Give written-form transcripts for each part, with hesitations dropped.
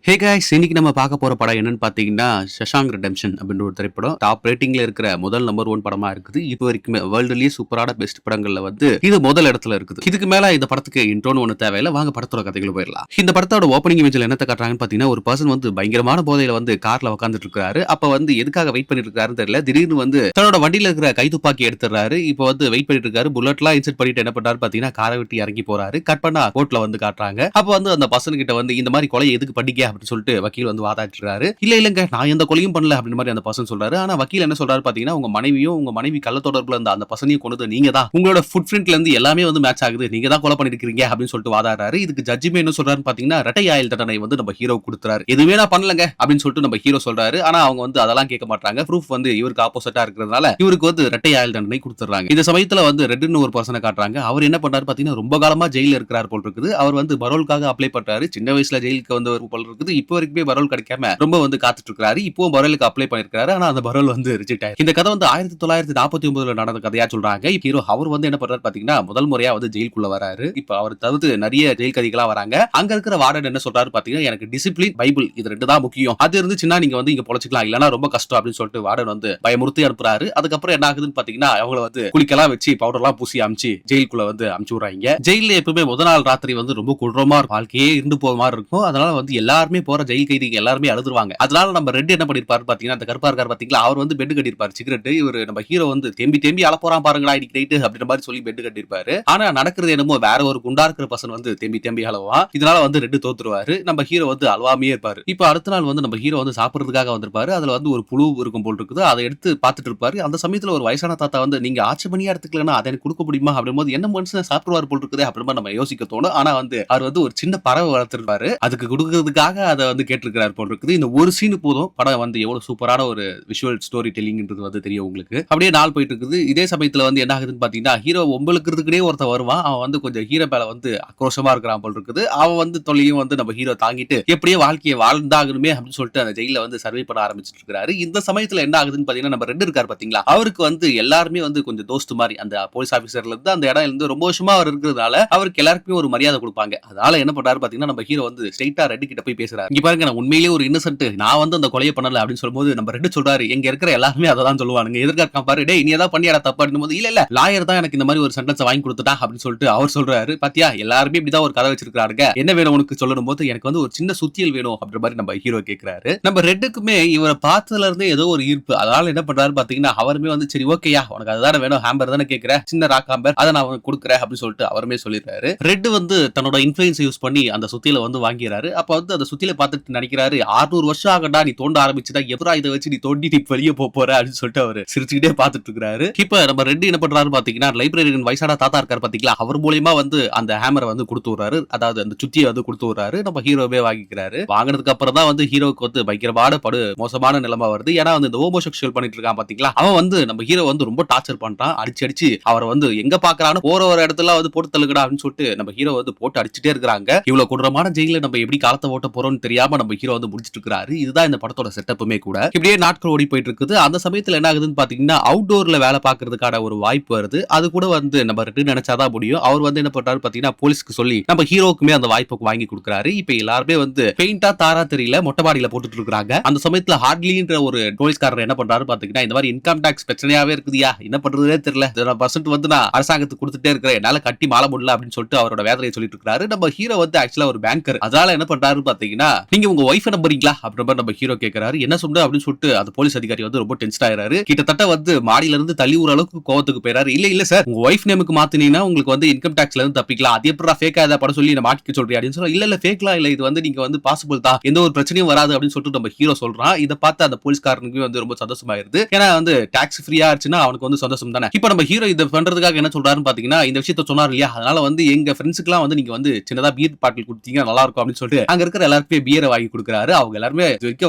Hey guys, இன்னைக்கு நம்ம பார்க்க போற படம் என்னன்னு பார்த்தீங்கன்னா, ஷஷாங்க் ரிடெம்ப்ஷன் அப்படின்ற ஒரு திரைப்படம். டாப் ரேட்டிங்ல இருக்கிற முதல் நம்பர் 1 படமா இருக்குது. இப்போ வரைக்குமே வேர்ல்டுலயே சூப்பரான பெஸ்ட் படங்கள்ல வந்து இது முதல் இடத்துல இருக்குது. இதுக்கு மேல இந்த படத்துக்கு இன்ட்ரோன்னு ஒண்ணு தேவையில்ல. வாங்க படத்தோட கதைக்குள்ள போயிடலாம். இந்த படத்தோட ஓப்பனிங் இமேஜ்ல என்னத்த காட்டுறாங்கன்னு பார்த்தீங்கன்னா, ஒரு பர்சன் வந்து பயங்கரமான போதையில வந்து கார்ல உட்கார்ந்துட்டு இருக்காரு. அப்ப வந்து எதுக்காக வெயிட் பண்ணிட்டு இருக்காருன்னு தெரியல. திடீர்னு வந்து தன்னோட வண்டியில இருக்கிற கைத்துப்பாக்கி எடுத்துறாரு. இப்போ வந்து வெயிட் பண்ணிட்டு இருக்காரு. புல்லட்லாம் இன்செர்ட் பண்ணிட்டு என்ன பண்றாரு பார்த்தீங்கன்னா, காரை விட்டு இறங்கி போறாரு. கட் பண்ணா கோர்ட்ல வந்து காட்டுறாங்க. அப்ப வந்து அந்த பர்சன் கிட்ட வந்து இந்த மாதிரி கொலை எதுக்கு பண்ணீங்க அப்படின்னு சொல்லிட்டு வக்கீல் வந்து வாதாடுறாரு. இல்லங்க நான் எந்த கொலையும் பண்ணல அப்படின்ற மாதிரி அந்த பர்சன் சொல்றாரு. ஆனா வக்கீல் என்ன சொல்றாரு பாத்தீங்கன்னா, உங்க மனைவி கள்ள தொடர்புல இருந்த அந்த பர்சனையும் கொன்னது நீங்க தான். உங்களோட ஃபுட் பிரிண்ட்ல இருந்து எல்லாமே வந்து மேட்ச் ஆகுது. நீங்க தான் கொலை பண்ணிருக்கீங்க அப்படின்னு சொல்லிட்டு வாதாடுறாரு. இதுக்கு ஜட்ஜுமே என்ன சொல்றாரு பாத்தீங்கன்னா, இரட்டை ஆயுள் தண்டனை வந்து நம்ம ஹீரோ கொடுத்துறாரு. எதுவுமே நான் பண்ணலங்க அப்படின்னு சொல்லிட்டு நம்ம ஹீரோ சொல்றாரு. ஆனா அவங்க வந்து அதெல்லாம் கேட்க மாட்டாங்க. ப்ரூஃப் வந்து இவருக்கு ஆப்போசிட்டா இருக்கிறதுனால இவருக்கு வந்து இரட்டை ஆயுள் தண்டனை கொடுத்துறாங்க. இந்த சமயத்துல வந்து ரெட்னு ஒரு பர்சனை காட்டுறாங்க. அவர் என்ன பண்றாரு பாத்தீங்கன்னா, ரொம்ப காலமா ஜெயில இருக்கிறார் போல் இருக்குது. அவர் வந்து பரோலுக்காக அப்ளை பண்றாரு. சின்ன வயசுல ஜெயிலுக்கு வந்தவர் போல் இருக்குது. இப்போ வரைக்குமே பரோல் கிடைக்காம ரொம்ப வந்து காத்துட்டு இருக்காரு. இப்பவும் பரோலுக்கு அப்ளை பண்ணிருக்காரு. ஆனா அந்த பரோல் வந்து ரிஜெக்ட் ஆயிருக்கு. இந்த கதை வந்து 1949ல நடந்த கதையா சொல்றாங்க. ஹீரோ அவர் வந்து என்ன பண்றாரு பாத்தீங்கன்னா, முதல் முறையா வந்து ஜெயிலுக்குள்ள வராரு. இப்ப அவர் தவிர்த்து நிறைய ஜெயில் கைதிகளா வராங்க. அங்க இருக்கிற வார்டன் என்ன சொல்றாரு பாத்தீங்கன்னா, எனக்கு டிசிப்ளின், பைபிள் இது ரெண்டு தான் முக்கியம். அது இருந்துச்சுன்னா நீங்க வந்து இங்க பொழைச்சிக்கலாம். இல்லனா ரொம்ப கஷ்டம் அப்படின்னு சொல்லிட்டு வார்டன் வந்து பயமுறுத்தி அனுப்புறாரு. அதுக்கப்புறம் என்ன ஆகுதுன்னு பாத்தீங்கன்னா, அவங்கள வந்து குளிக்கலாம் வச்சு பவுடர்லாம் பூசி அமிச்சு ஜெயிலுக்குள்ள வந்து அமிச்சு விடுறாங்க. ஜெயில எப்பவுமே முதல் நாள் ராத்திரி வந்து ரொம்ப கொடூரமா இருக்கும். வாழ்க்கையே இருந்து போற மாதிரி இருக்கும். அதனால வந்து எல்லாருமே போற ஜெயில் கைதிகள் எல்லாருமே அழுதுருவாங்க. அதனால நம்ம ரெட் என்ன பண்ணிருப்பாரு பாத்தீங்கன்னா, அந்த கருப்பா இருக்காரு பாத்தீங்களா, அவர் வந்து பெட் கட்டிருப்பாரு சிகரெட். இவரு நம்ம ஹீரோ வந்து தேம்பி தேம்பி அழ போறான் பாருங்களா இன்னைக்கு நைட்டு அப்படின்ற மாதிரி சொல்லி பெட் கட்டிருப்பாரு. ஆனா நடக்கிறது என்னமோ வேற ஒரு குண்டா இருக்கிற பர்சன் வந்து தேம்பி தேம்பி அழவான். இதனால வந்து ரெட் தோத்துருவாரு. நம்ம ஹீரோ வந்து அழுவாமையே இருப்பாரு. இப்ப அடுத்த நாள் வந்து நம்ம ஹீரோ வந்து சாப்பிடுறதுக்காக வந்திருப்பாரு. அதுல வந்து ஒரு புழு இருக்கும் போல் இருக்குது. அதை எடுத்து பாத்துட்டு இருப்பாரு. அந்த சமயத்துல ஒரு வயசான தாத்தா வந்து நீங்க ஆட்சி பண்ணியா எடுத்துக்கலன்னா அதை எனக்கு கொடுக்க முடியுமா அப்படின்போது என்ன மனுஷன் சாப்பிடுவார் போல் இருக்குது அப்படின்னு நம்ம யோசிக்க தோணும். ஆனா வந்து அவர் வந்து ஒரு சின்ன பறவை வளர்த்திருப்பாரு. அதுக்கு கொடுக்கறதுக்காக அதை வந்து கேட்டிருக்கிறார் போல் இருக்குது. இந்த ஒரு சீனு போதும் படம் வந்து எவ்வளவு சூப்பரான ஒரு விஷுவல் ஸ்டோரி டெல்லிங்ன்றது வந்து தெரியும் உங்களுக்கு. அப்படியே நாள் போயிட்டு இருக்குது. இதே சமயத்துல வந்து என்ன ஆகுதுன்னு பாத்தீங்கன்னா, ஹீரோ ஒம்பளுக்குறதுக்குனே ஒருத்தன் வருவான். அவன் வந்து கொஞ்சம் ஹீரோ மேல வந்து ஆக்ரோஷமா இருக்கிறான் போல் இருக்குது. அவன் வந்து தொல்லையும் வந்து நம்ம ஹீரோ தாங்கிட்டு எப்படியே வாழ்க்கையை வாழ்ந்தாகணுமே அப்படின்னு சொல்லிட்டு அந்த ஜெயில வந்து சர்வே பண்ண ஆரம்பிச்சிட்டு இருக்காரு. இந்த சமயத்துல என்ன ஆகுதுன்னு பாத்தீங்கன்னா, நம்ம ரெட் இருக்காரு பாத்தீங்களா, அவருக்கு வந்து எல்லாருமே வந்து கொஞ்சம் தோஸ்து மாதிரி அந்த போலீஸ் ஆபீசர்ல இருந்து அந்த இடம் இருந்து ரொம்ப வருஷமா அவர் இருக்கிறதுனால அவருக்கு எல்லாருக்குமே ஒரு மரியாதை கொடுப்பாங்க. அதனால என்ன பண்றாரு பாத்தீங்கன்னா, நம்ம ஹீரோ வந்து ஸ்ட்ரைட்டா ரெட் கிட்ட போய் பேசுறாரு. இங்க பாருங்க, நான் உண்மையிலேயே ஒரு இன்னசென்ட், நான் வந்து அந்த கொலையை பண்ணல அப்படின்னு சொல்லும்போது நம்ம ரெட் சொல்றாரு, எங்க இருக்கிற எல்லாருமே அததான் சொல்லுவானுங்க. எதிர்க்க பாரு, டேய் நீ ஏதாவது பண்ணியாடா தப்பு அப்படின்னும் போது இல்ல லாயர் தான் எனக்கு இந்த மாதிரி ஒரு சென்டென்ஸ் வாங்கி கொடுத்துட்டா அப்படின்னு சொல்லிட்டு அவர் சொல்றாரு. பாத்தியா எல்லாருமே இப்படிதான் ஒரு கதை வச்சிருக்காருங்க, என்ன வேணும் உனக்கு சொல்லணும் போது எனக்கு வந்து ஒரு சின்ன சுத்தியல் வேணும் அப்படின்ற மாதிரி நம்ம ஹீரோ கேட்கிறாரு. நம்ம ரெட்டுக்குமே இவரை பார்த்ததுல இருந்தே ஏதோ ஒரு ஈர்ப்பு. அதனால என்ன பண்றாரு பாத்தீங்கன்னா, அவருமே வந்து சரி ஓகேயா உனக்கு அதுதானே வேணும், ஹாம்பர் தானே கேட்கிற, சின்ன ராக் ஹாம்பர் அதை நான் கொடுக்குறேன் அப்படின்னு சொல்லிட்டு அவருமே சொல்லிடுறாரு. ரெட் வந்து தன்னோட இன்ஃபுளுன்ஸ் யூஸ் பண்ணி அந்த சுத்தியில வந்து வாங்கிறாரு. அப்ப வந்து அந்த சுத்தியில பார்த்துட்டு நினைக்கிறாரு, 600 வருஷம் ஆகடா நீ தோண்ட ஆரம்பிச்சுட்டா, எப்படா இதை வச்சு நீ தோண்டி நீ வெளியே போற அப்படின்னு சொல்லிட்டு அவரு சிரிச்சுக்கிட்டே பார்த்துட்டு இருக்காரு. இப்ப நம்ம ரெட் என்ன பண்றாரு பாத்தீங்கன்னா, லைப்ரரியன் வயசான தாத்தா இருக்காரு பாத்தீங்களா, அவர் மூலமா வந்து அந்த ஹேமரை வந்து கொடுத்து விடுறாரு. அதாவது அந்த சுத்தியை வந்து கொடுத்து விடுறாரு. நம்ம ஹீரோவே வாங்கிக்கிறாரு. வாங்கினதுக்கு அப்புறம் தான் வந்து ஹீரோக்கு வந்து பயங்கரமான மோசமான நிலைமை வருது. ஏன்னா வந்து இந்த ஹோமோசெக்சுவல் பண்ணிட்டு இருக்கான் பாத்தீங்களா, அவன் வந்து நம்ம ஹீரோ வந்து ரொம்ப டார்ச்சர் பண்றான். அடிச்சு அடிச்சு அவரை வந்து எங்க பாக்குறான்னு போற ஒரு இடத்துல வந்து போட்டு தள்ளுகடா அப்படின்னு சொல்லிட்டு நம்ம ஹீரோ வந்து போட்டு அடிச்சுட்டே இருக்காங்க. இவ்வளவு கொடூரமான ஜெயில நம்ம எப்படி காலத்தை ஓட்ட போறோம்னு தெரியாம நம்ம ஹீரோ வந்து முடிச்சிட்டு இருக்காரு. இதுதான் இந்த படத்தோட செட்டப்புமே கூட. இப்படியே நாட்கள் ஓடி போயிட்டு இருக்குது. அந்த சமயத்துல என்ன ஆகுதுன்னு பாத்தீங்கன்னா, அவுட்டோர்ல வேலை பாக்குறதுக்கான ஒரு வாய்ப்பு வருது. அது கூட வந்து நம்ம ரெட் நினைச்சாதான் முடியும். அவர் வந்து என்ன பண்றாரு பாத்தீங்கன்னா, போலீஸ்க்கு சொல்லி நம்ம ஹீரோக்குமே அந்த வாய்ப்பை வாங்கி கொடுக்குறாரு. இப்ப எல்லாருமே வந்து பெயிண்டா தாரா தெரியல மொட்டை மாடியில போட்டுட்டு இருக்காங்க. அந்த சமயத்துல ஹார்ட்லின்ற ஒரு போலீஸ்காரர் என்ன பண்றாரு பாத்தீங்கன்னா, இந்த மாதிரி இன்கம் டாக்ஸ் பிரச்சனையாவே இருக்குதியா, என்ன பண்றதே தெரியல, பர்சன்ட் வந்து நான் அரசாங்கத்துக்கு கொடுத்துட்டே இருக்கிறேன், என்னால கட்டி மாலை முடியல அப்படின்னு சொல்லிட்டு அவரோட வேதனையை சொல்லிட்டு இருக்காரு. நம்ம ஹீரோ வந்து ஆக்சுவலா ஒரு பேங்கர். அதனால என்ன பண்றாரு பாத்தீங்கன்னா, நீங்க உங்க ஒய்ஃபை நம்புறீங்களா அப்படின்ற நம்ம ஹீரோ கேட்கிறாரு. என்ன சொல்ற அப்படின்னு சொல்லிட்டு அந்த போலீஸ் அதிகாரி வந்து ரொம்ப டென்ஷன் ஆயிராரு. கிட்டத்தட்ட வந்து மாடியில இருந்து தள்ளி ஊற அளவுக்கு கோவத்துக்கு போயிறாரு. இல்ல சார், உங்க ஒய்ஃப் நேமுக்கு மாத்தினீங்கன்னா உங்களுக்கு வந்து இன்கம் டாக்ஸ்ல இருந்து தப்பிக்கலாம், அது எப்படா ஃபேக்கா ஏதாவது படம் சொல்லி நான் மாட்டிக்க சொல்றியா அப்படின்னு சொல்ல, இல்ல ஃபேக்லாம் இல்ல, இது வந்து நீங்க வந்து பாசிபிள் தான், எந்த ஒரு பிரச்சனையும் வராது அப்படின்னு சொல்லிட்டு நம்ம ஹீரோ சொல்றான். இதை பார்த்து அந்த போலீஸ்காரனுக்கு வந்து ரொம்ப சந்தோஷமாயிருது. ஏன்னா வந்து டாக்ஸ் ஃப்ரீயா ஆச்சுன்னா அவனுக்கு வந்து சந்தோஷம் தானே. இப்ப நம்ம ஹீரோ இதை பண்றதுக்காக என்ன சொல்றாருன்னு பாத்தீங்கன்னா, இந்த விஷயத்த சொன்னார் இல்லையா, அதனால வந்து எங்க ஃப்ரெண்ட்ஸ்க்குலாம் வந்து நீங்க வந்து சின்னதா பீர் பாட்டில் கொடுத்தீங்க நல்லா இருக்கும் அப்படின்னு சொல்லிட்டு அங்க இருக்கிற எல்லாருக்குமே பீரை வாங்கி கொடுக்குறாரு. அவங்க எல்லாருமே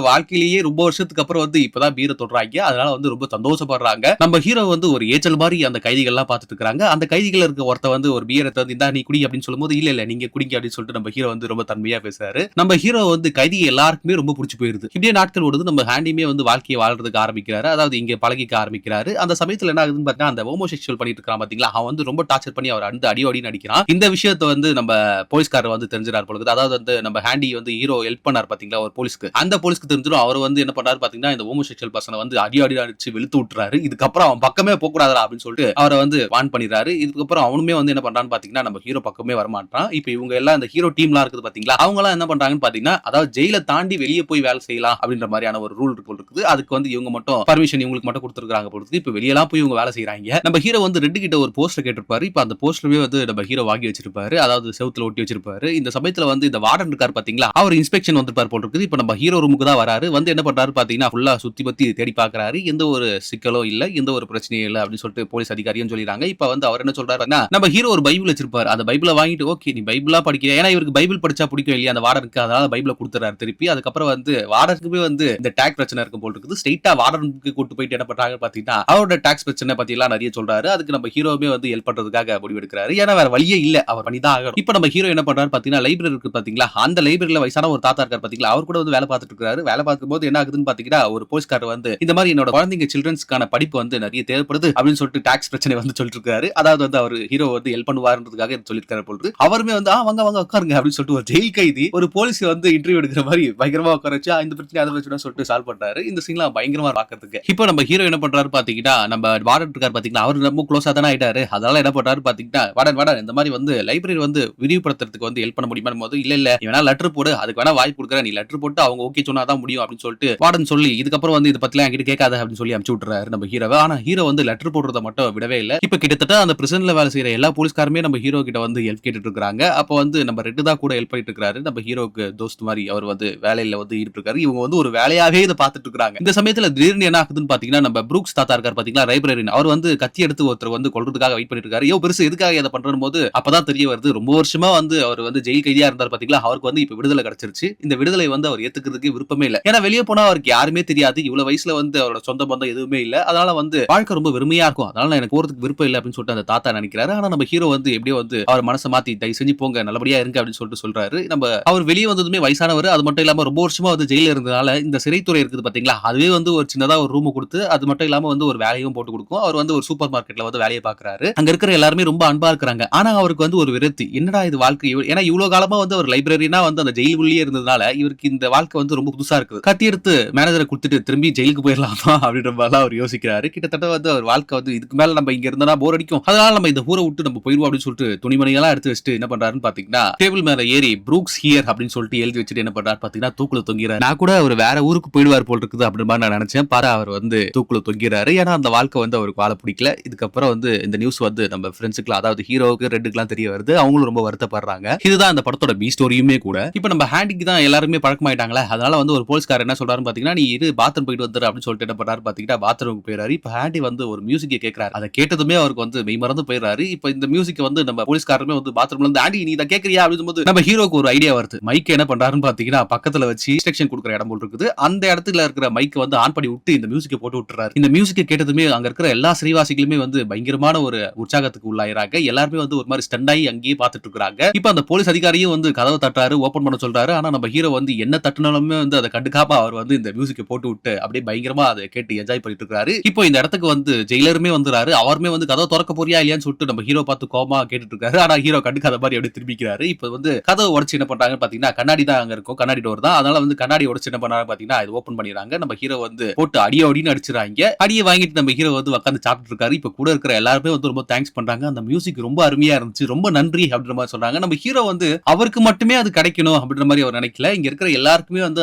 வாழ்க்கையிலேயே ரொம்ப வருஷத்துக்கு அப்புறம் வந்து இப்பதான் பீரை தொடுறாங்க. அதனால வந்து ரொம்ப சந்தோஷப்படுறாங்க. நம்ம ஹீரோ வந்து ஒரு ஏச்சல் மாதிரி அந்த கைதிகள் எல்லாம் பார்த்துட்டு இருக்காங்க. அந்த கைதிகள் இருக்க ஒருத்த வந்து ஒரு பீரை தந்து இந்தா நீ குடி அப்படின்னு சொல்லும்போது இல்ல நீங்க குடிங்க அப்படின்னு சொல்லிட்டு நம்ம ஹீரோ வந்து ரொம்ப தன்மையா பேசுறாரு. நம்ம ஹீரோ வந்து கைதி எல்லாருக்குமே ரொம்ப பிடிச்சு போயிருது. இப்படியே நாட்கள் ஓடுது. நம்ம ஹேண்டியுமே வந்து வாழ்க்கையை வாழ்றதுக்கு ஆரம்பிக்கிறாரு. அதாவது இங்க பழகிக்க ஆரம்பிக்கிறாரு. அந்த சமயத்துல என்ன ஆகுதுன்னு பார்த்தா, அந்த ஹோமோசெக்சுவல் பண்ணிட்டு இருக்கான் பாத்தீங்களா, அவன் வந்து ரொம்ப டார்ச்சர் பண்ணி அவர் அடி அடின்னு அடிக்கிறான். இந்த விஷயத்தை வந்து நம்ம போலீஸ்காரர் வந்து தெரிஞ்சிடார் பொழுது, அதாவது வந்து நம்ம ஹேண்டி வந்து ஹீரோ ஹெல்ப் பண்ணார் பாத்தீங்களா ஒரு போலீஸ்க்கு, அந்த போலீஸ்க்கு தெரிஞ்சிடும். அவர் வந்து என்ன பண்ணாரு பாத்தீங்கன்னா இந்த ஹோமோசெக்சுவல் பர்சனை வந்து அடி அடிச்சு வெளுத்து விட்டுறாரு. இதுக்கப்புறம் அவன் பக்கமே போக கூடாதா அப்படின்னு சொல்லிட்டு அவரை வந்து வான் பண்ணிடுறாரு. இதுக்கப்புறம் அவனுமே வந்து என்ன பண்றான்னு பாத்தீங்கன்னா நம்ம ஹீரோ பக்கமே வரமாட்டான். இப்ப இவங்க எல்லாம் இந்த ஹீரோ டீம்லாம் இருக்குது பாத்தீங்களா, அவங்க எல்லாம் என்ன பண்றாங்கன்னு பாத்தீங்கன்னா அதாவது ஜெயில தாண்டி வெளியே போய் வேலை செய்யலாம் அப்படின்ற மாதிரியான ஒரு ரூல் இருக்குது. அதுக்கு வந்து இவங்க மட்டும் பர்மிஷன் இவங்களுக்கு மட்டும் கொடுத்துருக்காங்க போல. இப்ப வெளியெல்லாம் போய் இவங்க வேலை செய்யறாங்க. நம்ம ஹீரோ வந்து ரெட் கிட்ட ஒரு போஸ்டர் கேட்டிருப்பாரு. இப்ப அந்த போஸ்டரவே வந்து நம்ம ஹீரோ வாங்கி வச்சிருப்பாரு. அதாவது செவுத்துல ஒட்டி வச்சிருப்பாரு. இந்த சமயத்துல வந்து இந்த வார்டன் இருக்காரு பாத்தீங்களா, அவர் இன்ஸ்பெக்ஷன் வந்திருப்பார் போல இருக்குது. இப்ப நம்ம ஹீரோ ரூமுக்கு தான் வராரு. வந்து என்ன பண்றாரு பாத்தீங்கன்னா ஃபுல்லா சுத்தி பத்தி தேடி பாக்குறாரு. எந்த ஒரு சிக்கலோ இல்ல, எந்த ஒரு பிரச்சனையும் இல்ல அப்படின்னு சொல்லிட்டு போலீஸ் அதிகாரியும் சொல்லிடுறாங்க. இப்ப வந்து அவர் என்ன சொல்றாருன்னா நம்ம ஹீரோ ஒரு பைபிள் வச்சிருப்பாரு. அந்த பைபிளை வாங்கிட்டு ஓகே நீ பைபிளா படிக்கிற, ஏன்னா இவருக்கு பைபிள் படிச்சா பிடிக்கும் இல்லையா அந்த வார்டனுக்கு, அதனால பைபிளை கொடுத்துறாரு திருப்பி. அதுக்கப்புறம் வந்து வார்டனுக்குமே வந்து இந்த டாக்ஸ் பிரச்சனை இருக்கும் போல இருக்குது. ஸ்ட்ரைட்டா வார்டனுக்கு கூட்டு போயிட்டு என்ன பண்றாங்க பாத்தீங்கன்னா அவரோட டாக்ஸ் பிரச்சனை பத்தி எல்லாம் நிறைய சொல்றாரு. அதுக்கு நம்ம ஹீரோவே வந்து ஹெல்ப் பண்றதுக்காக முடிவெடுக்கிறாரு. ஏன்னா வேற வழியே இல்ல, அவர் பண்ணிதான் ஆகணும். இப்ப நம்ம ஹீரோ என்ன பண்றாரு பாத்தீங்கன்னா லைப்ரரி இருக்கு பாத்தீங்களா, அந்த லைப்ரரியில வயசான ஒரு தாத்தா இருக்காரு பாத்தீங்களா, அவர் கூட வந்து வேலை பார்த்துட்டு இருக்காரு. வேலை பார்க்கும்போது என்ன ஆகுதுன்னு பாத்தீங்கன்னா ஒரு போலீஸ்காரர் வந்து இந்த மாதிரி என்னோட குழந்தைங்க சில்ட்ரன்ஸ்க்கான படிப்பு வந்து நிறைய தேவைப்படுது அப்படின்னு சொல்லிட்டு டாக்ஸ் பிரச்சனை வந்து சொல்லிட்டு இருக்காரு. அதாவது வந்து அவர் ஹீரோ வந்து ஹெல்ப் பண்ணுவாருன்றதுக்காக சொல்லிருக்காரு போல. அவருமே வந்து வாங்க வாங்க உட்காருங்க அப்படின்னு சொல்லிட்டு ஒரு ஜெயில் கைதி ஒரு போலீஸ் வந்து இன்டர்வியூ எடுக்கிற மாதிரி பயங்கரமா உட்கார வச்சு இந்த பிரச்சனை அதை பிரச்சனை சொல்லிட்டு சால்வ் பண்றாரு. இந்த சீன்லாம் பயங்கரமா பாக்கிறதுக்கு. இப்போ நம்ம ஹீரோ என்ன பண்றாரு பாத்தீங்கன்னா நம்ம வார்டன் இருக்காரு பாத்தீங்கன்னா அவர் ரொம்ப க்ளோஸா தானே ஆயிட்டாரு. அதனால என்ன பண்றாரு பாத்தீங்கன்னா வார்டன் இந்த மாதிரி வந்து லைப்ரரி வந்து விரிவுபடுத்துறதுக்கு வந்து ஹெல்ப் பண்ண முடியுமா போது இல்ல வேணா லெட்டர் போடு, அதுக்கு வேணா வாய்ப்பு கொடுக்குறேன், நீ லெட்டர் போட்டு அவங்க ஓகே சொன்னாதான் முடியும் அப்படின்னு சொல்லிட்டு வார்டன் சொல்லி இதுக்கப்புறம் வந்து இதை பத்திலாம் என்கிட்ட கேட்காத அப்படின்னு சொல்லி அனுப்பிச்சு விட்டுறாரு நம்ம ஹீரோவை. ஆனா ஹீரோ வந்து லெட்டர் போடுறத மட்டும் விடவே இல்லை. இப்ப கிட்டத்தட்ட அந்த பிரிசன்ல வேலை செய்யற எல்லா போலீஸ்காருமே நம்ம ஹீரோ கிட்ட வந்து ஹெல்ப் கேட்டுட்டு இருக்காங்க. அப்ப வந்து நம்ம ரெட்டு தான் கூட ஹெல்ப் பண்ணிட்டு இருக்காரு. நம்ம ஹீரோக்கு தோஸ்த் மாதிரி அவர் வந்து வேலையில வந்து ஈடுபட்டு இருக்காரு. இவங்க வந்து ஒரு வேலையாவே இதை பார்த்துட்டு இருக்காங்க. இந்த சமயத்துல திடீர்னு என்ன ஆகுதுன்னு பாத்தீங்கன்னா நம்ம ப்ரூக்ஸ் தாத்தா இருக்காரு பாத்தீங்களா லைப்ரரியன், அவர் வந்து கத்தி எடுத்து ஒருத்தர் வந்து கொல்றதுக்காக வெயிட் பண்ணிட்டு இருக்காரு. பெருசு எதுக்காக இதை பண்றது போது அப்பதான் தெரிய வருது ரொம்ப வருஷமா வந்து அவர் வந்து ஜெயில் கைதியா இருந்தார் பாத்தீங்களா, அவருக்கு வந்து இப்ப விடுதலை கிடைச்சிருச்சு. இந்த விடுதலை வந்து அவர் ஏத்துக்கிறதுக்கு விருப்பமே இல்ல. ஏன்னா வெளியே போனா அவருக்கு யாருமே தெரியாது, இவ்வளவு வயசுல வந்து அவரோட சொந்த பந்தம் எதுவுமே இல்ல, அதனால வந்து வாழ்க்கை ரொம்ப வெறுமையா இருக்கும், அதனால எனக்கு போறதுக்கு விருப்பம் இல்ல அப்படின்னு சொல்லிட்டு அந்த தாத்தா நினைக்கிறாரு. ஆனா நம்ம ஹீரோ வந்து எப்படியோ வந்து அவர் மனசை மாத்தி தயவு செஞ்சு போங்க நல்லபடியா இருங்க அப்படின்னு சொல்லிட்டு சொல்றாரு. நம்ம அவர் வெளியே வந்ததுமே வயசானவர், அது மட்டும் இல்லாம ரொம்ப வருஷமா வந்து ஜெயில இருந்ததால இந்த சிறைத்துறை இருக்குது பாத்தீங்களா, அதுவே வந்து ஒரு சின்னதா ஒரு ரூம் கொடுத்து அது மட்டும் இல்லாம வந்து ஒரு வேலையும் போட்டு கொடுக்கும். அவர் வந்து ஒரு சூப்பர் மார்க்கெட்ல வந்து வேலையை பாக்குறாரு. அங்க இருக்கிற எல்லாருமே ரொம்ப அன்பா இருக்கிறாங்க. ஆனா அவருக்கு வந்து ஒரு விரக்தி, என்னடா இது வாழ்க்கை, ஏன்னா இவ்வளவு காலமா வந்து அவர் லைப்ரரினா வந்து அந்த ஜெயில் உள்ளே இருந்ததுனால இவருக்கு இந்த வாழ்க்கை வந்து ரொம்ப புதுசா இருக்குது. கத்தி எடுத்து மேனேஜரை கொடுத்துட்டு திரும்பி ஜெயிலுக்கு போயிடலாமா அப்படின்ற மாதிரி அவர் யோசிக்கிறாரு. கிட்டத்தட்ட வந்து அவர் வாழ்க்கை வந்து இதுக்கு மேல நம்ம இங்க இருந்தா போர் அடிக்கும், அதனால நம்ம இந்த ஊரை விட்டு நம்ம போயிருவோம் அப்படின்னு சொல்லிட்டு துணிமணியெல்லாம் எடுத்து வச்சுட்டு என்ன பண்றாருன்னு பாத்தீங்கன்னா டேபிள் மேல ஏறி ப்ரூக்ஸ் ஹியர் அப்படின்னு சொல்லிட்டு எழுதி வச்சுட்டு என்ன பண்றாரு பாத்தீங்கன்னா தூக்குல தொங்கிறாரு. நான் கூட அவர் வேற ஊருக்கு போயிடுவார் போல் இருக்குது அப்படின்னு மாதிரி நான் நினைச்சேன். பாரு அவர் வந்து தூக்குல தொங்கிறாரு. ஏன்னா அந்த வாழ்க்கை வந்து அவருக்கு வாழ பிடிக்கல. இதுக்கப்புறம் வந்து இந்த நியூஸ் வந்து நம்ம ஃப்ரெண்ட்ஸுக்கு அதாவது ஹீரோவுக்கு ரெட்டுக்குலாம் தெரிய வருது. அவங்களும் ரொம்ப வருத்தப்படுறாங்க. இதுதான் அந்த படத்தோட பி ஸ்டோரியுமே கூட. இப்ப நம்ம ஹேண்டிக்கு தான் எல்லாருமே பழக்கமாயிட்டாங்களே, அதனால வந்து ஒரு போலீஸ்காரர் என்ன சொல்றாருன்னு பாத்தீங்கன்னா நீ இரு பாத்ரூம் போயிட்டு வந்துரு அப்படின்னு சொல்லிட்டு என்ன பண்றாரு பாத்தீங்கன்னா பாத்ரூமுக்கு போயிறாரு. இப்ப ஹேண்டி வந்து ஒரு மியூசிக்கை கேட்கிறாரு. அதை கேட்டதுமே அவருக்கு வந்து மெய் மறந்து போயிடுறாரு. இப்ப இந்த மியூசிக் வந்து நம்ம போலீஸ்காரமே வந்து பாத்ரூம்ல இருந்து ஆண்டி நீ இதை கேட்கறியா அப்படின்னு போது நம்ம ஹீரோக்கு ஒரு ஐடியா வருது. மைக் என்ன பண்றாருன்னு பாத்தீங்கன்னா பக்கத்துல வச்சு இன்ஸ்ட்ரக்ஷன் கொடுக்குற இடம் போல் இருக்குது, அந்த இடத்துல இருக்கிற மைக் வந்து ஆன் பண்ணி விட்டு இந்த மியூசிக்கை போட்டு விட்டுறாரு. இந்த மியூசிக்கை கேட்டதுமே அங்க இருக்கிற எல்லா சிறைவாசிகளுமே வந்து பயங்கரமான ஒரு உற்சாகத்துக்கு உள்ளாயிராங்க. எல்லாருமே வந்து ஒரு மாதிரி ஸ்டண்ட் ஆகி அங்கேயே பார்த்துட்டு இருக்காங்க. இப்ப அந்த போலீஸ் அதிகாரியும் வந்து கதவை தட்டாரு, ஓபன் பண்ண சொல்றாரு. ஆனா நம்ம ஹீரோ வந்து என்ன தட்டினாலுமே வந்து அதை கண்டுக்காம அவர் வந்து இந்த மியூசிக்கை போட்டு விட்டு அப்படியே பயங்கரமா அதை கேட்டு என்ஜாய் பண்ணிட்டு இருக்காரு. இப்போ இந்த இடத்துக்கு வந்து ஜெயிலருமே வந்துறாரு. அவருமே வந்து கதவை திறக்க போறியா இல்லையான்னு சொல்லிட்டு நம்ம ஹீரோ பார்த்து கோமா கேட்டுட்டு இருக்காரு. ஆனா ஹீரோ கண்டுக்காத மாதிரி அப்படியே திரும்பிக்கிறாரு. இப்போ வந்து கதவை உடைச்சு என்ன பண்றாங்க பாத்தீங்கன்னா கண்ணாடி தான் அங்க இருக்கும், கண்ணாடி டோர் தான், அதனால வந்து கண்ணாடி உடைச்சு என்ன பண்றாங்க பாத்தீங்கன்னா இது ஓபன் பண்ணிடுறாங்க. நம்ம ஹீரோ வந்து போட்டு அடியோடின்னு அடிச்சுறாங்க. அடியை வாங்கிட்டு நம்ம ஹீரோ வந்து உட்காந்து சாப்பிட்டு இருக்காரு. இப்ப கூட இருக்கிற எல்லாருமே வந்து ரொம்ப தேங்க்ஸ் பண்றாங்க. அந்த மியூசிக் ரொம்ப அருமையா இருந்துச்சு, ரொம்ப நன்றி அப்படின்ற மாதிரி சொல்றாங்க. நம்ம ஹீரோ வந்து அவருக்கு மட்டுமே அது கிடைக்கணும் அப்படின்ற மாதிரி அவர் நினைக்கல, இங்க இருக்கிற எல்லாருக்குமே வந்து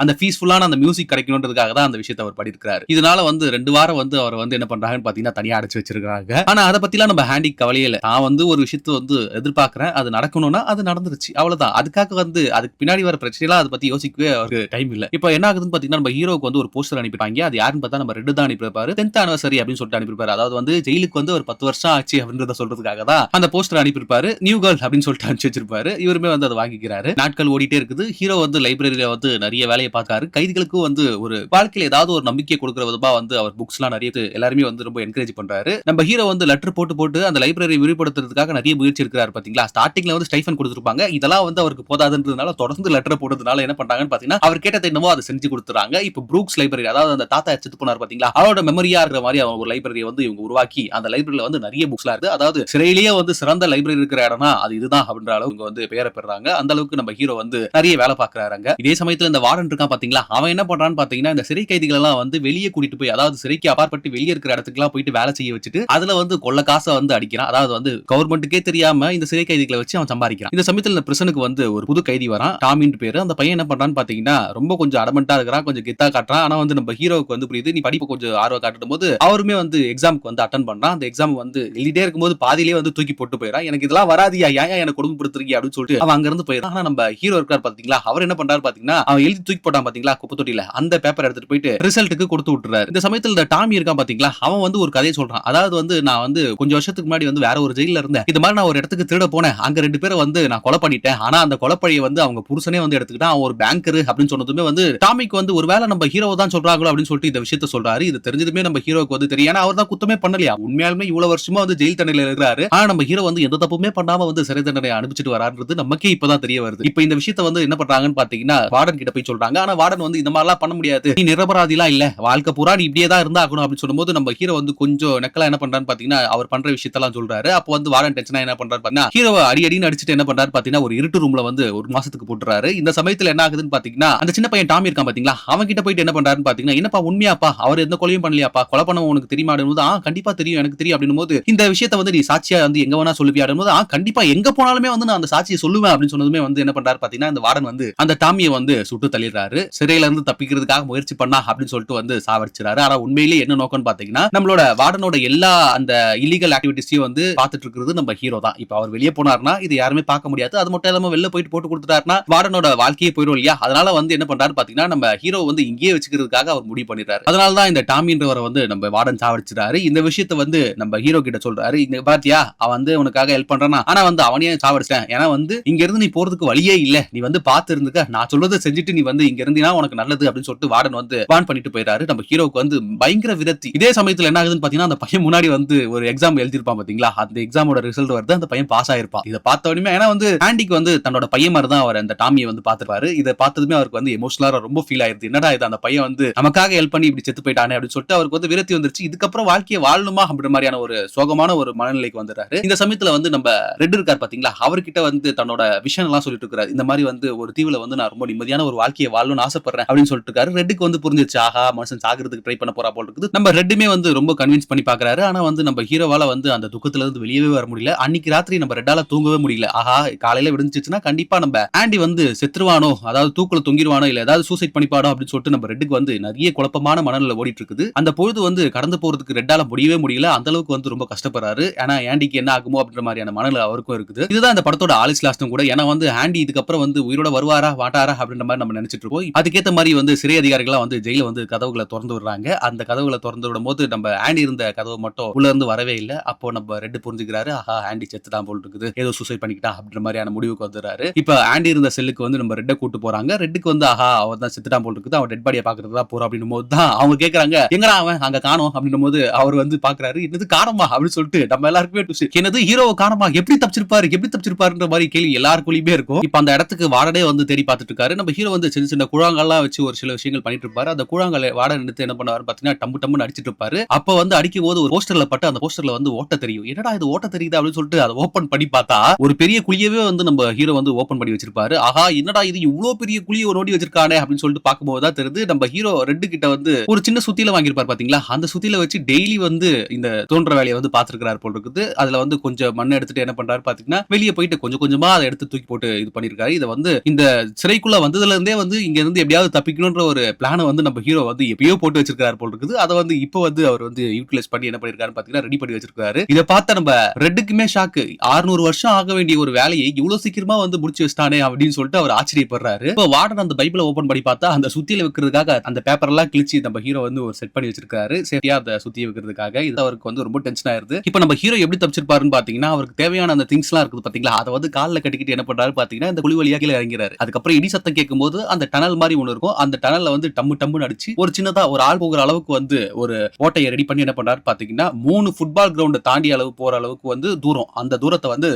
அந்த பீஸ்ஃபுல்லான அந்த மியூசிக் கிடைக்கணும்ன்றதுக்காக தான் அந்த விஷயத்தை அவர் பண்ணிருக்காரு. இதனால வந்து 2 வாரம் வந்து அவர் வந்து என்ன பண்றாங்கன்னு பாத்தீங்கன்னா தனியா அடைச்சு வச்சிருக்காங்க. ஆனா அதை பத்திலாம் நம்ம ஹேண்டி கவலையே இல்ல. நான் வந்து ஒரு விஷயத்தை வந்து எதிர்பார்க்கிறேன், அது நடக்கணும்னா அது நடந்துருச்சு அவ்வளவுதான். அதுக்காக வந்து அதுக்கு பின்னாடி வர பிரச்சனைலாம் அதை பத்தி யோசிக்கவே அவருக்கு டைம் இல்ல. இப்போ என்ன ஆகுதுன்னு பாத்தீங்கன்னா நம்ம ஹீரோக்கு வந்து ஒரு போஸ்டர் அனுப்பிட்டாங்க. அது யாருன்னு பார்த்தா நம்ம ரெட் தான் அனுப்பியிருப்பாரு. 10th anniversary அப்படின்னு சொல்லிட்டு அனுப்பியிருப்பாரு. அதாவது வந்து ஜெயிலுக்கு வந்து ஒரு 10 வருஷம் ஆச்சு அப்படின்றத சொல்றதுக்காக தான் அந்த போஸ்டர் அனுப்பியிருப்பாரு. நியூ கேர்ள் அப்படின்னு சொல்லிட்டு அனுப்பிச்சு வச்சிருப்பாரு. இவருமே வந்து அதை வாங்கிக்கிறாரு. நாட்கள் ஓடிட்டே இருக்குது. ஹீரோ வந்து லைப்ரரியில வந்து நிறைய வேலையை பார்க்காரு. கைதிகளுக்கும் வந்து ஒரு வாழ்க்கையில ஏதாவது ஒரு நம்பிக்கை கொடுக்கிற விதமா வந்து அவர் புக்ஸ் எல்லாம் நிறைய எல்லாருமே வந்து ரொம்ப என்கரேஜ் பண்றாரு. நம்ம ஹீரோ வந்து லெட்டர் போட்டு அந்த லைப்ரரி விரிவுபடுத்துறதுக்காக நிறைய முயற்சி இருக்கிறாரு பாத்தீங்களா. ஸ்டார்டிங்ல வந்து ஸ்டைஃபன் கொடுத்திருப்பாங்க. இதெல்லாம் வந்து அவருக்கு போதாதுன்றதுனால தொடர்ந்து லெட்டர் போடுறதுனால என்ன பண்றாங்கன்னு பாத்தீங்கன்னா அவர் கேட்டது என்னமோ அதை செஞ்சு கொடுத்துறாங்க. இப்போ ப்ரூக்ஸ் லைப்ரரி, அதாவது அந்த தாத்தா செத்து போனார் பாத்தீங்களா, அவரோட மெமரியா இருக்கிற மாதிரி அவங்க ஒரு லைப்ரரியை வந்து இவங்க உருவாக்கி அந்த லைப்ரரியில வந்து நிறைய புக்ஸ்லாம் இருக்கு. அதாவது சிறையிலேயே வந்து சிறந்த லைப்ரரி இருக்கிற இடம்னா அது இதுதான் அப்படின்ற அளவுக்கு வந்து பெயரை பெறாங்க. அந்த அளவுக்கு நம்ம ஹீரோ வந்து நிறைய வேலை பாக்குறாங்க. இதே சமயத்துல இந்த வார்டன் இருக்கான் பாத்தீங்களா, அவன் என்ன பண்றான்னு பாத்தீங்கன்னா இந்த சிறை கைதிகள் எல்லாம் வந்து வெளியே கூட்டிட்டு போய், அதாவது சிறைக்கு அப்பாற்பட்டு வெளியே இருக்கிற இடத்துக்கு எல்லாம் போயிட்டு வேலை செய்ய வச்சுட்டு அதுல வந்து கொள்ள காசை வந்து அடிக்கிறான். அதாவது வந்து கவர்மெண்ட்டுக்கே தெரியாம இந்த சிறை கைதிகளை வச்சு அவன் சம்பாதிக்கிறான். இந்த சமயத்துல இந்த பிரிசனுக்கு வந்து ஒரு புது கைதி வரான், டாமின்னு பேரு. அந்த பையன் என்ன பண்றான்னு பாத்தீங்கன்னா ரொம்ப கொஞ்சம் அடமெண்டா இருக்கிறான், கொஞ்சம் கெத்தா காட்டுறான். ஆனா வந்து நம்ம ஹீரோவுக்கு வந்து புரியுது, நீ படிப்பு கொஞ்சம் ஆர்வம் காட்டும் போது அவருமே வந்து எக்ஸாமுக்கு வந்து அட்டன் பண்றான். அந்த எக்ஸாம் வந்து எழுதிட்டே இருக்கும்போது பாதியிலே வந்து தூக்கி போட்டு போயிடறான். எனக்கு இதெல்லாம் வராதியா, ஏன் எனக்கு கொடுமைப்படுத்துறீங்க அப்படின்னு சொல்லிட்டு அவன் அங்க இருந்து போயிடறான். ஆனா நம்ம ஹீரோ இருக்கார் பாத்தீங்களா, அவர் என்ன பண்றாரு பாத்தீங்கன்னா, அவன் எழுதி தூக்கி போட்டான் பாத்தீங்களா குப்பை தொட்டியில, அந்த பேப்பர் எடுத்துட்டு போயிட்டு ரிசல்ட்டுக்கு கொடுத்து விட்டுறாரு. இந்த சமயத்துல இந்த டாமி இருக்கான் பாத்தீங்களா, அவன் வந்து ஒரு கதையை சொல்றான். அதாவது வந்து நான் வந்து கொஞ்சம் வருஷத்துக்கு முன்னாடி வந்து வேற ஒரு ஜெயில இருந்தேன். இது மாதிரி நான் ஒரு இடத்துக்கு திருட போனேன். அங்க 2 பேரை வந்து நான் கொலை பண்ணிட்டேன். ஆனா அந்த கொலைப்பழியை வந்து அவங்க புருஷனே வந்து எடுத்துக்கிட்டான். அவன் ஒரு பேங்கர் அப்படின்னு சொன்னதுமே வந்து டாமிக்கு வந்து ஒருவேளை நம்ம ஹீரோ தான் சொல்றாங்களோ அப்படின்னு சொல்லிட்டு இந்த விஷயத்த சொல்றாரு. இது தெரிஞ்சதுமே நம்ம ஹீரோக்கு வந்து தெரியும். ஏன்னா அவர் தான் குத்தமே பண்ணலையா, உண்மையாலுமே இவ்வளவு வருஷமா வந்து ஜெயில் தண்டனையில இருக்கிறாரு. ஆனா நம்ம ஹீரோ வந்து எந்த தப்புமே பண்ணாம வந்து சிறை தண்டனை அனுப்பிச்சிட்டு வரான்றது நமக்கே இப்பதான் தெரிய வருது. இப்ப இந்த விஷயத்த வந்து என்ன பண்றாங்கன்னு பாத்தீங்கன்னா வார்டன் கிட்ட போய் சொல்றாங்க. ஆனா வார்டன் வந்து இந்த மாதிரி எல்லாம் பண்ண முடியாது, நீ நிரபராதிலாம் இல்ல, வாழ்க்கை பூரா நீ இப்படியே தான் இருந்தா ஆகணும் அப்படின்னு சொல்லும்போது நம்ம ஹீரோ வந்து கொஞ்சம் நக்கலா என்ன பண்றான்னு பாத்தீங்கன்னா அவர் பண்ற விஷயத்தெல்லாம் சொல்றாரு. அப்போ வந்து வார்டன் டென்ஷனா என்ன பண்றாரு பாத்தீங்கன்னா ஹீரோவை அடின்னு அடிச்சுட்டு என்ன பண்றாரு பாத்தீங்கன்னா ஒரு இருட்டு ரூம்ல வந்து ஒரு மாசத்துக்கு போட்டுறாரு. இந்த சமயத்துல என்ன ஆகுதுன்னு பாத்தீங்கன்னா அந்த சின்ன பையன் டாமி இருக்கான் பாத்தீங்களா, அவன் கிட்ட போயிட்டு என்ன பண்றாருன்னு பாத்தீங்கன்னா, என்னப்பா உண்மையாப்பா அவர் எந்த கொலையும் பண்ணலையாப்பா, கொலை பண்ண உனக்கு தெரியுமா அப்படினும்போது கண்டிப்பா தெரியும், எனக்கு தெரியும் அப்படினும்போது இந்த விஷயத்தை வந்து நீ சாட்சியா வந்து எங்க வேணா சொல்லுவியா அப்படினும்போது கண்டிப்பா எங்க போனாலுமே வந்து நான் அந்த சாட்சியை சொல்லுவேன் அப்படின்னு சொன்னதுமே வந்து என்ன பண்றாரு பாத்தீங்கன்னா இந்த வார்டன் வந்து அந்த டாமியை வந்து சுட்டு தள்ளிடுறாரு. சிறையில இருந்து தப்பிக்கிறதுக்காக முயற்சி பண்ணா அப்படின்னு சொல்லிட்டு வந்து சாவடிச்சிடாரு. ஆனா உண்மையிலேயே என்ன நோக்கம்னு பாத்தீங்கன்னா நம்மளோட வார்டனோட எல்லா அந்த இல்லீகல் ஆக்டிவிட்டிஸையும் வந்து பாத்துட்டு இருக்கிறது நம்ம ஹீரோ தான். இப்ப அவர் வெளியே போனார்னா இது யாருமே பார்க்க முடியாது. அது மட்டும் இல்லாம வெளில போயிட்டு போட்டு கொடுத்துட்டாருன்னா வார்டனோட வாழ்க்கையே போயிடும் இல்லையா. அதனால வந்து என்ன பண்றாரு பாத்தீங்கன்னா நம்ம ஹீரோ வந்து இங்கேயே வச்சுக்கிறதுக்காக அவர் முடிவு பண்ணிடுறாரு. அதனால தான் இந்த டாமின்றவரை வந்து நம்ம வார்டன் சாவடிச்சிட்டாரு. இந்த விஷயத்தை வந்து நம்ம ஹீரோ கிட்ட சொல்றாரு. இந்த பாத்தியா அவன் வந்து உனக்காக ஹெல்ப் பண்றானா, ஆனா வந்து அவனையே சாவடிச்சிட்டேன். ஏன்னா வந்து இங்க இருந்து நீ போறதுக்கு வழியே இல்ல, நீ வந்து பாத்து இருந்துக்க, நான் சொல்றதை செஞ்சுட்டு நீ வந்து இங்க இருந்தினா உனக்கு நல்லது அப்படின்னு சொல்லிட்டு வார்டன் வந்து வார்ன் பண்ணிட்டு போயிறாரு. நம்ம ஹீரோக்கு வந்து பயங்கர விரக்தி. இதே சமயத்துல என்ன ஆகுதுன்னு பாத்தீங்கன்னா அந்த பையன் முன்னாடி வந்து ஒரு எக்ஸாம் எழுதிருப்பான் பாத்தீங்களா, அந்த எக்ஸாமோட ரிசல்ட் வருது, அந்த பையன் பாஸ் ஆயிருப்பான். இதை பார்த்த உடனே ஏன்னா வந்து ஆண்டிக்கு வந்து தன்னோட பையன் மாதிரி தான் அவர் அந்த டாமியை வந்து பாத்துப்பாரு. இதை பார்த்ததுமே அவருக்கு வந்து எமோஷனலா ரொம்ப ஃபீல் ஆயிருது. என்னடா இது அந்த பையன் வந்து நமக்காக ஹெல்ப் பண்ணி இப்படி செத்து போயிட்டானே அப்படின்னு சொல்லிட்டு அவருக்கு வந்து விரக்தி வந்துருச்சு. இதுக்கப்புறம் வாழ்க்கையை வாழணுமா அப்படின்ற மாதிரியான ஒரு சோகமான ஒரு மனநிலைக்கு வந்துடுறாரு. இந்த சமயத்துல வந்து நம்ம ரெட் இருக்கார் பாத்தீங்களா, அவர்கிட்ட வந்து தன்னோட விஷன் எல்லாம் சொல்லிட்டு இருக்காரு. இந்த மாதிரி வந்து ஒரு தீவுல வந்து நான் ரொம்ப நிம்மதியான ஒரு வாழ்க்கையை வாழணும்னு ஆசைப்படுறேன் அப்படின்னு சொல்லிட்டு இருக்காரு. ரெட்டுக்கு வந்து புரிஞ்சிருச்சு, ஆஹா மனுஷன் சாகிறதுக்கு ட்ரை பண்ண போறா போல இருக்குது. நம்ம ரெட்டுமே வந்து ரொம்ப கன்வின்ஸ் பண்ணி பாக்குறாரு. ஆனா வந்து நம்ம ஹீரோவால வந்து அந்த துக்கத்துல இருந்து வெளியவே வர முடியல. அன்னைக்கு ராத்திரி நம்ம ரெட்டால தூங்கவே முடியல. ஆஹா காலையில விடுஞ்சிச்சுன்னா கண்டிப்பா நம்ம ஆண்டி வந்து செத்துருவானோ, அதாவது தூக்குல தொங்கிடுவானோ, இல்ல ஏதாவது சூசைட் பண்ணிப்பாடோ அப்படின்னு சொல்லிட்டு நம்ம ரெட்டுக்கு வந்து நிறைய குழப்பமான மனநிலை ஓடிட்டு இருக்குது. அந்த பொழுது வந்து கடந்து போறதுக்கு ரெட்டால முடியவே முடியல. அந்த அளவுக்கு வந்து ரொம்ப கஷ்டப்படுறாரு. ஏன்னா ஆண்டிக்கு என்ன ஆகுமோ அப்படின்ற மாதிரியான மனநிலை அவருக்கும் இருக்குது. இதுதான் இந்த படத்தோட ஆலிஸ் லாஸ்டும் கூட. ஏன்னா வந்து ஆண்டி இதுக்கப்புறம் வந்து உயிரோட வருவாரா வாட்டாரா அப்படின்ற மாதிரி நம்ம நினைச்சிட்டு இருக்கோம். அதுக்கேற்ற மாதிரி வந்து சிறை அதிகாரிகள் வந்து ஜெயில வந்து கதவுகளை திறந்து விடுறாங்க. அந்த கதவுகளை திறந்து விடும் போது நம்ம ஆண்டி இருந்த கதவு மட்டும் உள்ள இருந்து வரவே இல்லை. அப்போ நம்ம ரெட்டு புரிஞ்சுக்கிறாரு, ஆஹா ஆண்டி செத்துதான் போல் இருக்குது, ஏதோ சூசைட் பண்ணிக்கிட்டா அப்படின்ற மாதிரியான முடிவுக்கு வந்துடுறாரு. இப்ப ஆண்டி இருந்த செல்லுக்கு வந்து நம்ம ரெட்டை கூட்டு போறாங்க. ரெட்டுக்கு வந்து ஆஹா அவர் தான் செத்துட்டான் போல் இருக்குது, அவன் டெட் பாடியை பாக்குறது தான் போறோம் அப்படின்னும் போது தான் அவங்க கேட்கறாங்க, எங்கடா அவன் அங்க காணோம் அப்படின்னும் போது அவர் வந்து பாக்குறாரு, என்னது காணோமா அப்படின்னு சொல்லிட்டு நம்ம எல்லாருக்குமே என்னது ஹீரோவை காணோமா, எப்படி தப்பிச்சிருப்பாருன்ற மாதிரி கேள்வி எல்லாருக்குள்ளயுமே இருக்கும். இப்ப அந்த இடத்துக்கு வார்டனே வந்து தேடி பார்த்துட்டு இருக்காரு. நம்ம ஹீரோ வந்து சின்ன சின்ன குழாங்கெல்லாம் வச்சு ஒரு சில விஷயங்கள் பண்ணிட்டு இருப்பாரு. அந்த குழாங்கல் வார்டன் எடுத்து என்ன பண்ணுவாரு பாத்தீங்கன்னா டம்மு டம்முன்னு அடிச்சிட்டு இருப்பாரு. அப்ப வந்து அடிக்கும் போது ஒரு போஸ்டர்ல பட்டு அந்த போஸ்டர்ல வந்து ஓட்ட தெரியும். என்னடா இது ஓட்ட தெரியுது அப்படின்னு சொல்லிட்டு அதை ஓபன் பண்ணி பார்த்தா ஒரு பெரிய குழியவே வந்து நம்ம ஹீரோ வந்து ஓபன் பண்ணி வச்சிருப்பாரு. ஆஹா என்னடா இது இவ்வளவு பெரிய குழியை நோண்டி வச்சிருக்கானே அப்படின்னு சொல்லிட்டு பார்க்கும்போது தான் தெரியுது நம்ம ஹீரோ ரெட்டு கிட்ட வந்து ஒரு சின்ன சுத்தியில வாங்கியிருப்பாரு பாத்தீங்களா, அந்த சுத்தியில வச்சு டெய்லி வந்து இந்த தோன்ற வேலையை வந்து பாத்துருக்காரு போல் இருக்குது. அதுல வந்து கொஞ்சம் மண் எடுத்துட்டு என்ன பண்றாரு பாத்தீங்கன்னா வெளியே போயிட்டு கொஞ்சம் கொஞ்சமா அதை எடுத்து தூக்கி போட்டு இது பண்ணிருக்காரு. இதை வந்து இந்த சிறைக்குள்ள வந்ததுல இருந்தே வந்து இங்க இருந்து எப்படியாவது தப்பிக்கணும்ன்ற ஒரு பிளான வந்து நம்ம ஹீரோ வந்து எப்பயோ போட்டு வச்சிருக்காரு போல் இருக்குது. அதை வந்து இப்போ வந்து அவர் வந்து யூட்டிலைஸ் பண்ணி என்ன பண்ணிருக்காரு பாத்தீங்கன்னா ரெடி பண்ணி வச்சிருக்காரு. இதை பார்த்த நம்ம ரெட்டுக்குமே ஷாக்கு, 600 வருஷம் ஆக வேண்டிய ஒரு வேலையை இவ்வளவு சீக்கிரமா வந்து முடிச்சு வச்சிட்டானே அப்படின்னு சொல்லிட்டு அவர் ஆச்சரியப்படுறாரு. இப்போ வார்டன் அந்த பைபிளை ஓபன் பண்ணி பார்த்தா அந்த சுத்தியில வைக்கிறதுக்காக அந்த பேப்பர் எல்லாம் கிழிச்சு நம்ம ஹீரோ வந்து ஒரு செட் பண்ணி வச்சிருக்காரு சேஃப்டியா அந்த சுத்தியை வைக்கிறதுக்காக. இது அவருக்கு வந்து ரொம்ப டென்ஷன் ஆயிருது. இப்போ நம்ம ஹீரோ எப்படி தப்பிச்சிருப்பாருன்னு பாத்தீங்கன்னா அவருக்கு தேவையான அந்த திங்ஸ் எல்லாம் இருக்குது பாத்தீங்களா, அதை வந்து காலில் கட்டிக்கிட்டு என்ன பண்றாரு பாத்தீங்கன்னா இந்த குழி வழியா கீழே இறங்கிறாரு. அதுக்கப்புறம் இடி சத்தம் கேட்கும் போது அந்த டனல் மாதிரி ஒண்ணு இருக்கும், அந்த டனல்ல வந்து டம்மு டம்முன்னு அடிச்சு ஒரு சின்னதா ஒரு ஆள் போகிற அளவுக்கு வந்து ஒரு ஓட்டையை ரெடி பண்ணி என்ன பண்றாரு பாத்தீங்கன்னா 3 ஃபுட்பால் கிரவுண்ட் தாண்டி அளவு போற அளவுக்கு வந்து தூரம், அந்த தூரத்தை வந்து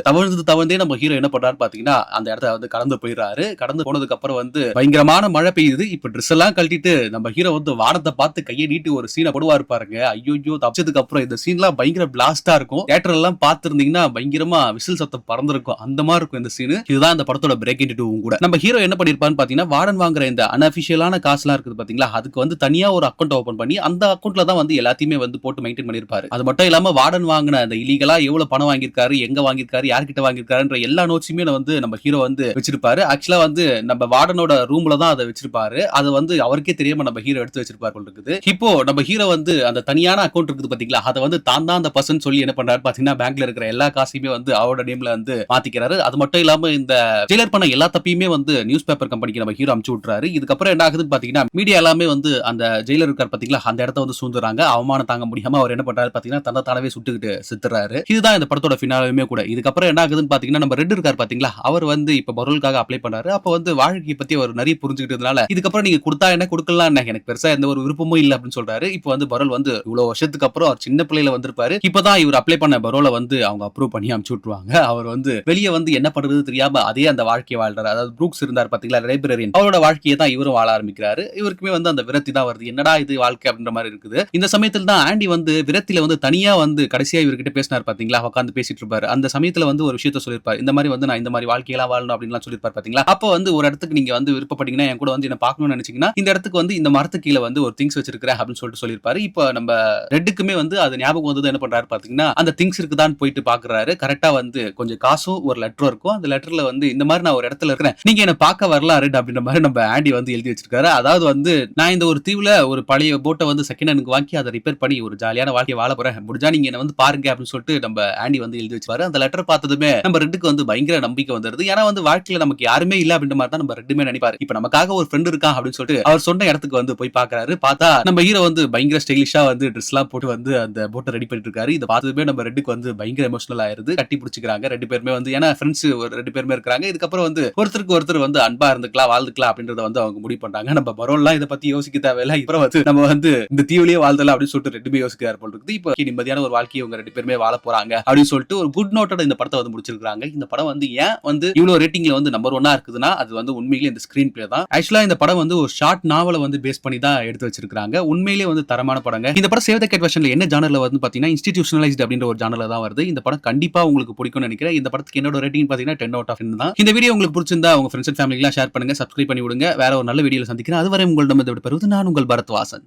தவழ்ந்தே நம்ம ஹீரோ என்ன பண்றாரு பாத்தீங்கன்னா அந்த இடத்த வந்து கடந்து போயிடுறாரு. கடந்து போனதுக்கு அப்புறம் வந்து பயங்கரமான மழை பெய்யுது. இப்ப ட்ரெஸ் எல்லாம் கழட்டிட்டு நம்ம ஹீரோ வந்து வானத்தை பார்த்து கையை நீட்டி ஒரு சீனை போடுவாரு பாருங்க. ஐயோ தப்பிச்சதுக்கு அப்புறம் இந்த சீன்லாம் பயங்கர பிளாஸ்டா இருக்கும். தியேட்டர் எல்லாம் பார்த்திருந்தீங்கன்னா பயங்கரமா விசில் சத்தம் பறந்திருக்கும். அந்த மாதிரி இருக்கும் இந்த சீன். இதுதான் இந்த படத்தோட பிரேக் இன்டு இதுவும் கூட. நம்ம ஹீரோ என்ன பண்ணிருப்பான்னு பாத்தீங்கன்னா, வார்டன் வாங்குற இந்த அன்அபிஷியலான காசுலாம் இருக்குது பாத்தீங்களா, அதுக்கு வந்து தனியா ஒரு அக்கவுண்ட் ஓபன் பண்ணி அந்த அக்கவுண்ட்ல தான் வந்து எல்லாத்தையுமே வந்து போட்டு மெயின்டைன் பண்ணிருப்பாரு. அது மட்டும் இல்லாம வார்டன் வாங்கின அந்த இல்லீகலா எவ்வளவு பணம் வாங்கியிருக்காரு, எங்க வாங்கியிருக்காரு, யார்கிட்ட வாங்கியிருக்காருன்ற எல்லா நோட்ஸுமே வந்து நம்ம ஹீரோ வந்து வச்சிருப்பாரு. ஆக்சுவலா வந்து நம்ம வார்டனோட ரூம்ல தான் அதை வச்சிருப்பாரு. அது வந்து அவருக்கே தெரியாம நம்ம ஹீரோ எடுத்து வச்சிருப்பாரு போல இருக்குது. இப்போ நம்ம ஹீரோ வந்து அந்த தனியான அக்கவுண்ட் இருக்குது பாத்தீங்களா, அதை வந்து தான் அந்த பர்சன் சொல்லி என்ன பண்றாரு பாத்தீங்கன்னா, பேங்க்ல இருக்கிற எல்லா காசையுமே வந்து அவரோட நேம்ல வந்து மாத்திக்கிறாரு. அது மட்டும் இல்லாம இந்த ஜெயிலர் பண்ண எல்லா தப்பையுமே வந்து நியூஸ் பேப்பர் கம்பெனிக்கு நம்ம ஹீரோ அனுப்பிச்சு விட்டுறாரு. இதுக்கப்புறம் என்ன ஆகுதுன்னு பாத்தீங்கன்னா, மீடியா எல்லாமே வந்து அந்த ஜெயிலர் இருக்கார் பாத்தீங்களா, அந்த இடத்த வந்து சூழ்ந்துறாங்க. அவமானம் தாங்க முடியாம அவர் என்ன பண்றாரு பாத்தீங்கன்னா, தன்னை தானவே சுட்டுக்கிட்டு செத்துறாரு. இதுதான் இந்த படத்தோட ஃபினாலுமே கூட. இதுக்கப்புறம் என்ன ஆகுதுன்னு பாத்தீங்கன்னா, நம்ம ரெட் இருக்கார் பாத்தீங்களா, அவர் வந்து இப்ப பரோலுக்காக அப்ளை பண்றாரு. அப்ப வந்து வாழ்க்கையை பத்தி அவர் நிறைய புரிஞ்சுக்கிட்டதுனால, இதுக்கப்புறம் நீங்க கொடுத்தா என்ன கொடுக்கலாம் என்ன, எனக்கு பெருசா எந்த ஒரு விருப்பமும் இல்ல அப்படின்னு சொல்றாரு. இப்போ வந்து பரோல் வந்து இவ்வளவு வருஷத்துக்கு அப்புறம் அவர் சின்ன பிள்ளையில வந்திருப்பாரு. இப்பதான் இவர் அப்ளை பண்ண பரோலை வந்து அவங்க அப்ரூவ் பண்ணி அனுப்பிச்சு விட்டுருவாங்க. அவர் வந்து வெளியே வந்து என்ன பண்றது தெரியாம அதே அந்த வாழ்க்கையை வாழ்றாரு. அதாவது ப்ரூக்ஸ் இருந்தார் பாத்தீங்களா, லைப்ரரியன், அவரோட வாழ்க்கையை தான் இவரும் வாழ ஆரம்பிக்கிறாரு. இவருக்குமே வந்து அந்த விரக்தி தான் வருது. என்னடா இது வாழ்க்கை அப்படின்ற மாதிரி இருக்குது. இந்த சமயத்துல தான் ஆண்டி வந்து விரக்தியில வந்து தனியா வந்து கடைசியா இவர்கிட்ட பேசினார் பாத்தீங்களா, உட்கார்ந்து பேசிட்டு இருப்பாரு. அந்த சமயத்துல வந்து ஒரு விஷயத்த சொல்லிருப்பாரு. இந்த மாதிரி வந்து நான் இந்த மாதிரி வாழ்க்கையெல்லாம் வாழணும் அப்படின்னு சொல்லிருப்பாரு பாத்தீங்களா. அப்போ வந்து ஒரு இடத்துக்கு நீங்க வந்து விருப்பப்பட்டீங்கன்னா, என் கூட வந்து என்ன பார்க்கணும்னு நினைச்சீங்கன்னா, இந்த இடத்துக்கு வந்து இந்த மரத்துக்கு கீழே வந்து ஒரு திங்ஸ் வச்சிருக்கிறேன் அப்படின்னு சொல்லிருப்பாரு. இப்போ நம்ம ரெட்டுக்குமே வந்து அது ஞாபகம் வந்து என்ன பண்றாரு பாத்தீங்கன்னா, அந்த திங்ஸ் இருக்குதான்னு போயிட்டு பாக்குறாரு. கரெக்டா வந்து கொஞ்சம் காசும் ஒரு லெட்டரும் இருக்கும். அந்த லெட்டர்ல வந்து இந்த மாதிரி நான் ஒரு இடத்துல இருக்கிறேன், நீங்க என்ன பார்க்க வரலாம் ரெட் அப்படின்ற மாதிரி நம்ம ஆண்டி வந்து எழுதி வச்சிருக்காரு. அதாவது வந்து நான் இந்த ஒரு தீவுல ஒரு பழைய போட்டை வந்து செகண்ட் ஹேண்டுக்கு வாங்கி அதை ரிப்பேர் பண்ணி ஒரு ஜாலியான வாழ்க்கையை வாழ போறேன், முடிஞ்சா நீங்க என்ன வந்து பாருங்க அப்படின்னு சொல்லிட்டு நம்ம ஆண்டி வந்து எழுதி வச்சிருப்பாரு. அந்த லெட்டர் பார்த்ததுமே நம்ம ரெட்டுக்கு வந்து பயங்கர நம்பிக்கை வந்துருது. ஏன்னா வந்து வாழ்க்கையில நமக்கு யாருமே இல்ல அப்படின்ற மாதிரி தான் நம்ம ரெட்டுமே நினைப்பாரு. இப்ப நமக்காக ஒரு ஃப்ரெண்ட் இருக்கான் அப்படின்னு சொல்லிட்டு அவர் சொன்ன இடத்துக்கு வந்து போய் பாக்குறாரு. பார்த்தா நம்ம ஹீரோ வந்து பயங்கர ஸ்டைலிஷா வந்து ட்ரெஸ் எல்லாம் போட்டு வந்து அந்த போட்டை ரெடி பண்ணிட்டு இருக்காரு. இதை பார்த்ததுமே நம்ம ரெட்டுக்கு வந்து பயங்கர எமோஷனல் ஆயிருது. கட்டி பிடிச்சிக்கிறாங்க ரெண்டு பேருமே வந்து. ஏன்னா ஃப்ரெண்ட்ஸ் ஒரு ரெண்டு பேருமே இருக்காங்க. இதுக்கப்புறம் வந்து ஒருத்தருக்கு ஒருத்தர் வந்து அன்பா இருந்துக்கலாம், வாழ்ந்துக்கலாம் அப்படின்றத வந்து அவங்க முடிவு பண்றாங்க. நம்ம பரோல்லாம் இதை பத்தி யோசிக்க தேவையில்ல. அப்புறம் வந்து நம்ம வந்து இந்த தீவுலயே வாழ்ந்தலாம் அப்படின்னு சொல்லிட்டு ரெண்டுமே யோசிக்கிறார் போல இருக்குது. இப்போ நிம்மதியான ஒரு வாழ்க்கையை இவங்க ரெண்டு பேருமே வாழ போறாங்க அப்படின்னு சொல்லிட்டு ஒரு குட் நோட்டோட இந்த படத்தை வந்து முடிச்சிருக்காங்க. இந்த படம் வந்து ஏன் வந்து இவ்வளவு ரேட்டிங்ல வந்து நம்பர் 1 இருக்குதுன்னா, அது வந்து உண்மையிலேயே இந்த ஸ்கிரீன் பிளே தான். ஆக்சுவலா இந்த படம் வந்து ஒரு ஷார்ட் நாவலை வந்து பேஸ் பண்ணி தான் எடுத்து வச்சிருக்காங்க. உண்மையிலேயே வந்து தரமான படங்க. இந்த படம் சேவ் த கேட் வெர்ஷன்ல என்ன ஜானர்ல வந்து பாத்தீங்கன்னா, இன்ஸ்டிடியூஷனலைஸ்ட் அப்படின்ற ஒரு ஜானர்ல தான் வருது. இந்த படம் கண்டிப்பா உங்களுக்கு பிடிக்கும்னு நினைக்கிறேன். இந்த படத்துக்கு என்னோட ரேட்டிங் பாத்தீங்கன்னா 10 out of 10 தான். இந்த வீடியோ உங்களுக்கு பிடிச்சிருந்தா உங்க ஃப்ரெண்ட்ஸ் அண்ட் ஃபேமிலிக்கு ஷேர் பண்ணுங்க, சப்ஸ்கிரைப் பண்ணி விடுங்க. வேற ஒரு நல்ல வீடியோல சந்திக்கிறேன். அதுவரை உங்களிடம் விடைபெறுவது நான் உங்கள் பரத் வாசன்.